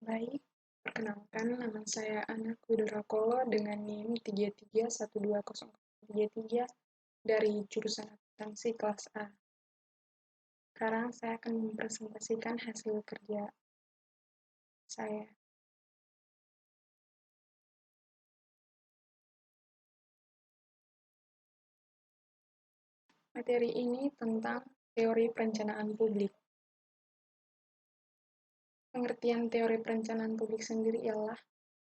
Baik, perkenalkan nama saya Ana Widorakolo dengan NIM 33120033 dari jurusan akuntansi kelas A. Sekarang saya akan mempresentasikan hasil kerja saya. Materi ini tentang teori perencanaan publik. Pengertian teori perencanaan publik sendiri ialah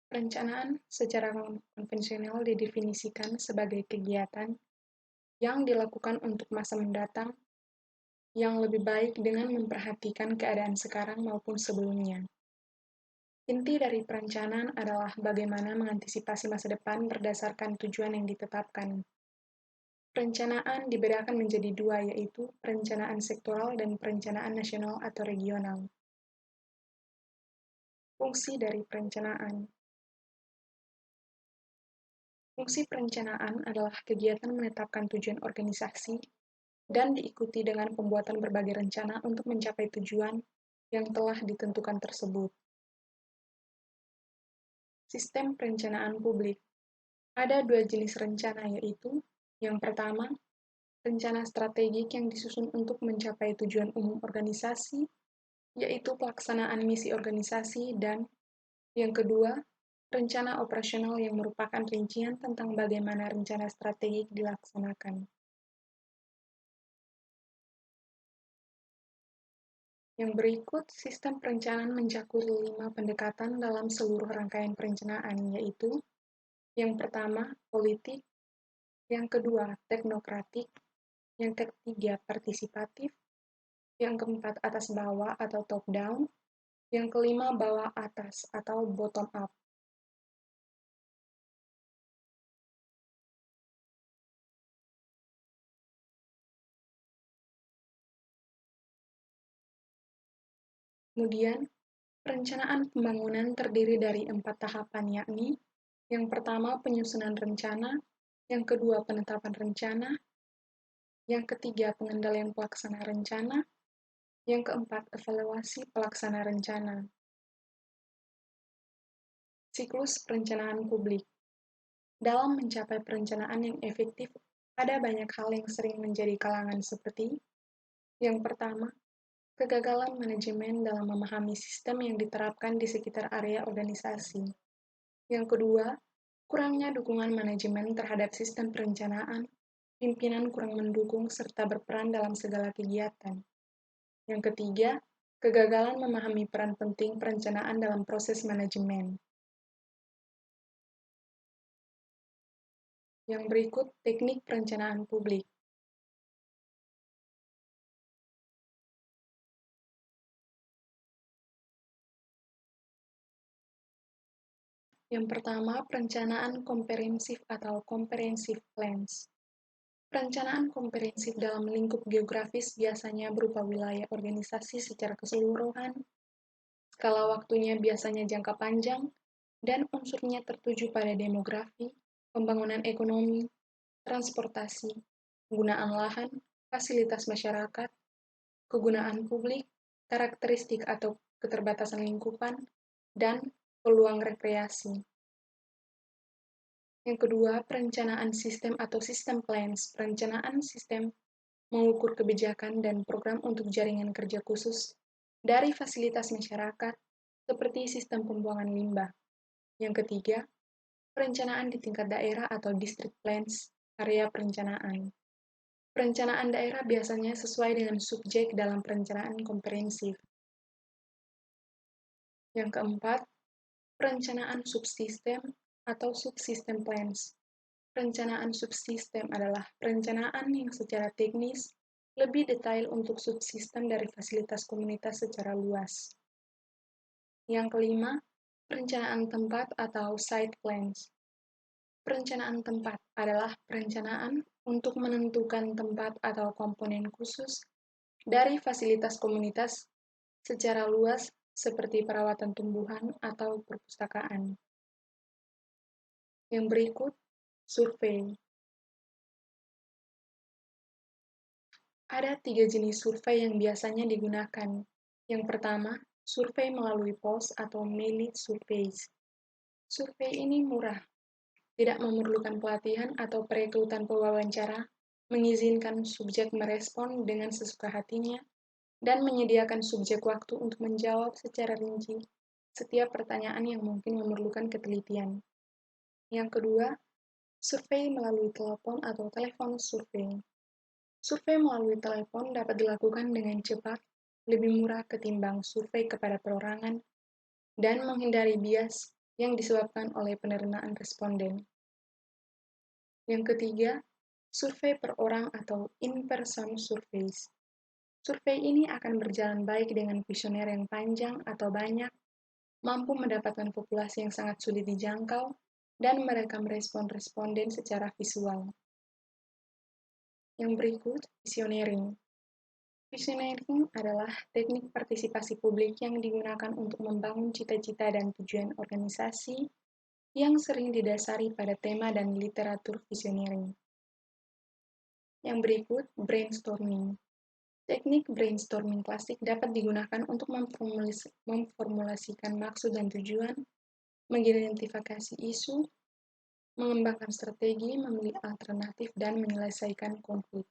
perencanaan secara konvensional didefinisikan sebagai kegiatan yang dilakukan untuk masa mendatang yang lebih baik dengan memperhatikan keadaan sekarang maupun sebelumnya. Inti dari perencanaan adalah bagaimana mengantisipasi masa depan berdasarkan tujuan yang ditetapkan. Perencanaan dibedakan menjadi dua, yaitu perencanaan sektoral dan perencanaan nasional atau regional. Fungsi dari perencanaan. Fungsi perencanaan adalah kegiatan menetapkan tujuan organisasi dan diikuti dengan pembuatan berbagai rencana untuk mencapai tujuan yang telah ditentukan tersebut. Sistem perencanaan publik. Ada dua jenis rencana, yaitu yang pertama, rencana strategik yang disusun untuk mencapai tujuan umum organisasi, yaitu pelaksanaan misi organisasi, dan yang kedua, rencana operasional yang merupakan rincian tentang bagaimana rencana strategik dilaksanakan. Yang berikut, sistem perencanaan mencakup 5 pendekatan dalam seluruh rangkaian perencanaan, yaitu yang pertama, politik, yang kedua, teknokratik, yang ketiga, partisipatif, yang keempat, atas bawah atau top down, yang kelima, bawah atas atau bottom up. Kemudian, perencanaan pembangunan terdiri dari 4 tahapan, yakni yang pertama, penyusunan rencana, yang kedua, penetapan rencana, yang ketiga, pengendalian pelaksana rencana, yang keempat, evaluasi pelaksana rencana. Siklus perencanaan publik. Dalam mencapai perencanaan yang efektif, ada banyak hal yang sering menjadi kalangan seperti yang pertama, kegagalan manajemen dalam memahami sistem yang diterapkan di sekitar area organisasi. Yang kedua, kurangnya dukungan manajemen terhadap sistem perencanaan, pimpinan kurang mendukung serta berperan dalam segala kegiatan. Yang ketiga, kegagalan memahami peran penting perencanaan dalam proses manajemen. Yang berikut, teknik perencanaan publik. Yang pertama, perencanaan komprehensif atau comprehensive plans. Perencanaan komprehensif dalam lingkup geografis biasanya berupa wilayah organisasi secara keseluruhan, skala waktunya biasanya jangka panjang, dan unsurnya tertuju pada demografi, pembangunan ekonomi, transportasi, penggunaan lahan, fasilitas masyarakat, kegunaan publik, karakteristik atau keterbatasan lingkupan, dan peluang rekreasi. Yang kedua, perencanaan sistem atau system plans. Perencanaan sistem mengukur kebijakan dan program untuk jaringan kerja khusus dari fasilitas masyarakat, seperti sistem pembuangan limbah. Yang ketiga, perencanaan di tingkat daerah atau district plans, area perencanaan. Perencanaan daerah biasanya sesuai dengan subjek dalam perencanaan komprehensif. Yang keempat, perencanaan subsistem atau subsystem plans. Perencanaan subsistem adalah perencanaan yang secara teknis lebih detail untuk subsistem dari fasilitas komunitas secara luas. Yang kelima, perencanaan tempat atau site plans. Perencanaan tempat adalah perencanaan untuk menentukan tempat atau komponen khusus dari fasilitas komunitas secara luas seperti perawatan tumbuhan atau perpustakaan. Yang berikut, survei. Ada 3 jenis survei yang biasanya digunakan. Yang pertama, survei melalui pos atau mailed surveys. Survei ini murah, tidak memerlukan pelatihan atau perekrutan pewawancara, mengizinkan subjek merespon dengan sesuka hatinya, dan menyediakan subjek waktu untuk menjawab secara rinci setiap pertanyaan yang mungkin memerlukan ketelitian. Yang kedua, survei melalui telepon atau telepon survei. Survei melalui telepon dapat dilakukan dengan cepat, lebih murah ketimbang survei kepada perorangan, dan menghindari bias yang disebabkan oleh penerimaan responden. Yang ketiga, survei per orang atau in-person surveys. Survei ini akan berjalan baik dengan kuesioner yang panjang atau banyak, mampu mendapatkan populasi yang sangat sulit dijangkau, dan merekam respon responden secara visual. Yang berikut, visioneering. Visioneering adalah teknik partisipasi publik yang digunakan untuk membangun cita-cita dan tujuan organisasi yang sering didasari pada tema dan literatur visioneering. Yang berikut, brainstorming. Teknik brainstorming klasik dapat digunakan untuk memformulasikan maksud dan tujuan, mengidentifikasi isu, mengembangkan strategi, memilih alternatif, dan menyelesaikan konflik.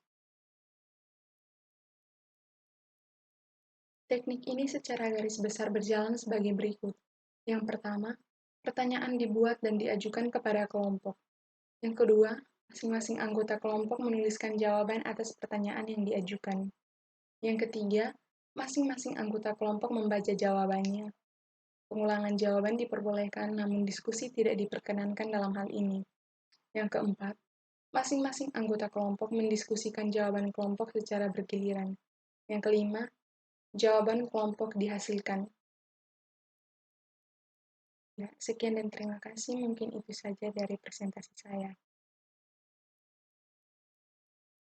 Teknik ini secara garis besar berjalan sebagai berikut. Yang pertama, pertanyaan dibuat dan diajukan kepada kelompok. Yang kedua, masing-masing anggota kelompok menuliskan jawaban atas pertanyaan yang diajukan. Yang ketiga, masing-masing anggota kelompok membaca jawabannya. Pengulangan jawaban diperbolehkan, namun diskusi tidak diperkenankan dalam hal ini. Yang keempat, masing-masing anggota kelompok mendiskusikan jawaban kelompok secara bergiliran. Yang kelima, jawaban kelompok dihasilkan. Ya, sekian dan terima kasih. Mungkin itu saja dari presentasi saya.